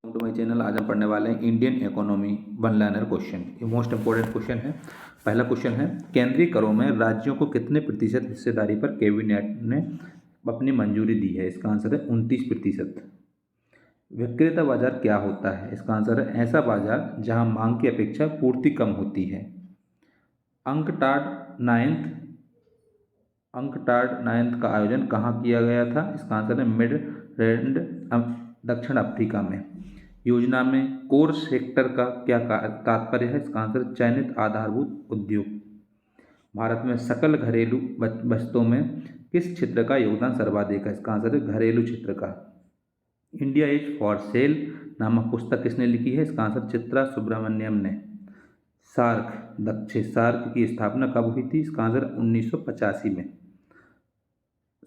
To my channel. आज हम पढ़ने वाले हैं Indian economy one liner question. ये मोस्ट इंपोर्टेंट क्वेश्चन है। पहला क्वेश्चन है, केंद्रीय करों में राज्यों को कितने प्रतिशत हिस्सेदारी पर कैबिनेट ने अपनी मंजूरी दी है? इसका आंसर है 29%। विक्रेता बाजार क्या होता है? इसका आंसर है ऐसा बाजार जहां मांग की अपेक्षा पूर्ति कम होती है। अंकटाड नाइन्थ का आयोजन कहाँ किया गया था? इसका आंसर है मिडलैंड, दक्षिण अफ्रीका में। योजना में कोर सेक्टर का क्या तात्पर्य है? इसका आंसर चयनित आधारभूत उद्योग। भारत में सकल घरेलू बचतों में किस क्षेत्र का योगदान सर्वाधिक है? इसका आंसर है घरेलू क्षेत्र का। इंडिया इज फॉर सेल नामक पुस्तक किसने लिखी है? इसका आंसर चित्रा सुब्रमण्यम ने। सार्क की स्थापना कब हुई थी? इसका आंसर 1985 में।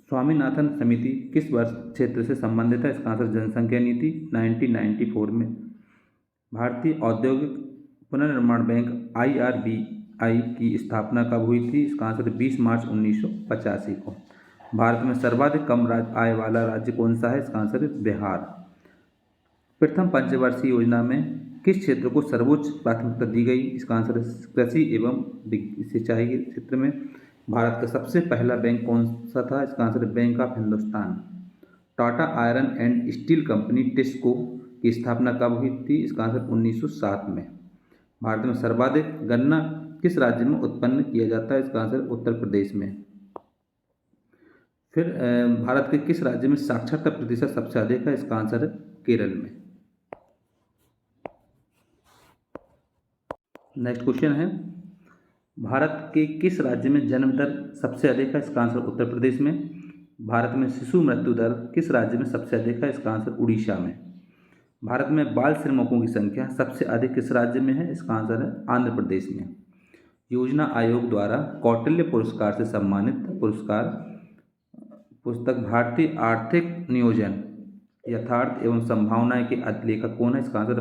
स्वामीनाथन समिति किस वर्ष क्षेत्र से संबंधित है? इसका आंसर जनसंख्या नीति 1994 में। भारतीय औद्योगिक पुनर्निर्माण बैंक IRBI की स्थापना कब हुई थी? इसका आंसर 20 मार्च 1985 को। भारत में सर्वाधिक कम आय वाला राज्य कौन सा है? इसका आंसर है बिहार। प्रथम पंचवर्षीय योजना में किस क्षेत्र को सर्वोच्च प्राथमिकता दी गई? इसका आंसर है कृषि एवं सिंचाई के क्षेत्र में। भारत का सबसे पहला बैंक कौन सा था? इसका आंसर है bank of Hindustan. Tata iron and steel company TISCO की स्थापना कब हुई थी? इसका आंसर 1907 में। भारत में सर्वाधिक गन्ना किस राज्य में उत्पन्न किया जाता है? इसका आंसर उत्तर प्रदेश में। फिर भारत के किस राज्य में साक्षरता प्रतिशत सबसे अधिक है? इसका आंसर है केरल में। नेक्स्ट क्वेश्चन है, भारत के किस राज्य में जन्म दर सबसे अधिक है? इसका आंसर उत्तर प्रदेश में। भारत में शिशु मृत्यु दर किस राज्य में सबसे अधिक है? इसका आंसर उड़ीसा में। भारत में बाल श्रमिकों की संख्या सबसे अधिक किस राज्य में है? इसका आंसर है आंध्र प्रदेश में। योजना आयोग द्वारा कौटिल्य पुरस्कार से सम्मानित पुस्तक भारतीय आर्थिक नियोजन यथार्थ एवं संभावनाएं के लेखक कौन है? इसका आंसर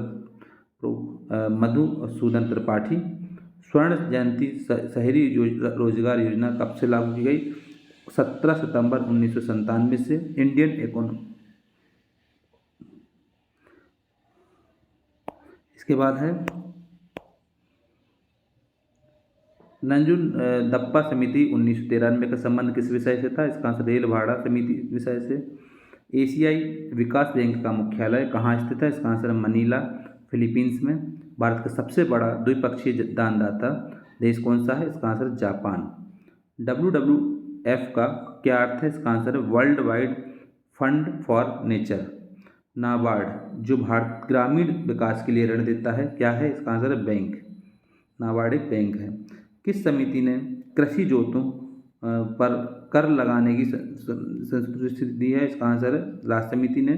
मधुसूदन त्रिपाठी। स्वर्ण जयंती शहरी रोजगार योजना कब से लागू की गई? 17 सितंबर 1997 से। इंडियन इकोनॉमी, इसके बाद है नंजुंडप्पा समिति 1993 का संबंध किस विषय से था? इसका आंसर रेल भाड़ा समिति विषय से। एशियाई विकास बैंक का मुख्यालय कहाँ स्थित है? इसका आंसर मनीला, फिलीपींस में। भारत का सबसे बड़ा द्विपक्षीय दानदाता देश कौन सा है? इसका आंसर जापान। WWF का क्या अर्थ है? इसका आंसर है world wide fund for nature. NABARD जो भारत ग्रामीण विकास के लिए ऋण देता है क्या है? इसका आंसर है बैंक। नाबार्ड एक बैंक है। किस समिति ने कृषि जोतों पर कर लगाने की संस्तुति दी है? इसका आंसर है राष्ट्र समिति ने।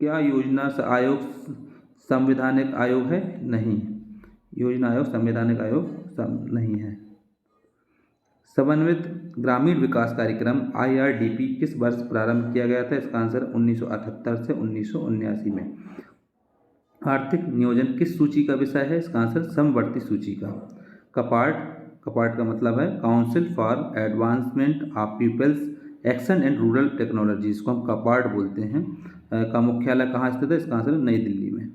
क्या योजना आयोग संवैधानिक आयोग है? नहीं, योजना आयोग संवैधानिक आयोग नहीं है। समन्वित ग्रामीण विकास कार्यक्रम IRDP किस वर्ष प्रारंभ किया गया था? इसका आंसर 1978 से 1979 में। आर्थिक नियोजन किस सूची का विषय है? इसका आंसर समवर्ती सूची का। कपार्ट का मतलब है council for advancement of people's action and rural technologies को हम कपार्ट बोलते हैं। का मुख्यालय कहाँ स्थित है? इसका आंसर नई दिल्ली में।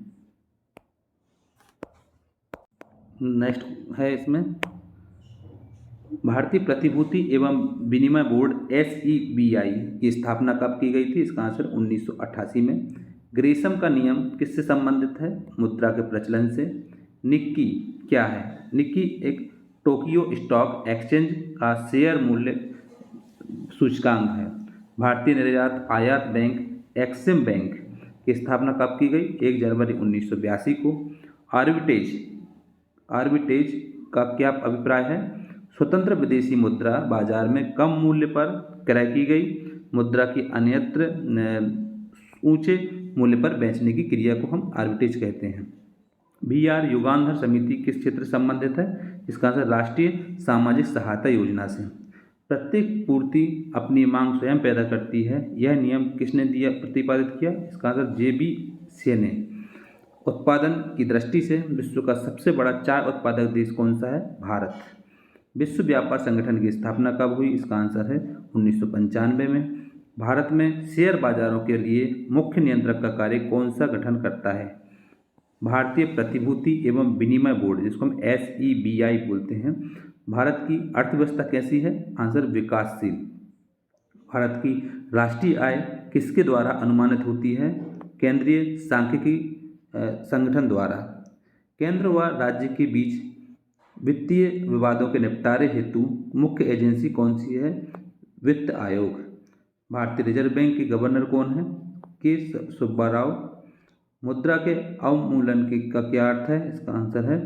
नेक्स्ट है इसमें, भारतीय प्रतिभूति एवं विनिमय बोर्ड SEBI की स्थापना कब की गई थी? इसका आंसर 1988 में। ग्रेशम का नियम किससे संबंधित है? मुद्रा के प्रचलन से। निक्की क्या है? निक्की एक टोक्यो स्टॉक एक्सचेंज का शेयर मूल्य सूचकांक है। भारतीय निर्यात आयात बैंक एक्सिम बैंक की स्थापना कब की गई? 1 जनवरी 1982 को। आर्बिट्रेज का क्या अभिप्राय है? स्वतंत्र विदेशी मुद्रा बाजार में कम मूल्य पर क्रय की गई मुद्रा की अन्यत्र ऊंचे मूल्य पर बेचने की क्रिया को हम आर्बिट्रेज कहते हैं। BR युगांधर समिति किस क्षेत्र से संबंधित है? इसका आंसर राष्ट्रीय सामाजिक सहायता योजना से। प्रत्येक पूर्ति अपनी मांग स्वयं पैदा करती है, यह नियम किसने प्रतिपादित किया? इसका आंसर JB से ने। उत्पादन की दृष्टि से विश्व का सबसे बड़ा चाय उत्पादक देश कौन सा है? भारत। विश्व व्यापार संगठन की स्थापना कब हुई? इसका आंसर है 1995 में। भारत में शेयर बाजारों के लिए मुख्य नियंत्रक का कार्य कौन सा गठन करता है? भारतीय प्रतिभूति एवं विनिमय बोर्ड, जिसको हम SEBI बोलते हैं। भारत की अर्थव्यवस्था कैसी है? आंसर विकासशील। भारत की राष्ट्रीय आय किसके द्वारा अनुमानित होती है? केंद्रीय सांख्यिकी संगठन द्वारा। केंद्र व राज्य के बीच वित्तीय विवादों के निपटारे हेतु मुख्य एजेंसी कौन सी है? वित्त आयोग। भारतीय रिजर्व बैंक के गवर्नर कौन है? के सुब्बा राव। मुद्रा के अवमूल्यन का क्या अर्थ है? इसका आंसर है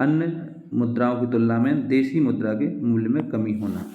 अन्य मुद्राओं की तुलना में देशी मुद्रा के मूल्य में कमी होना।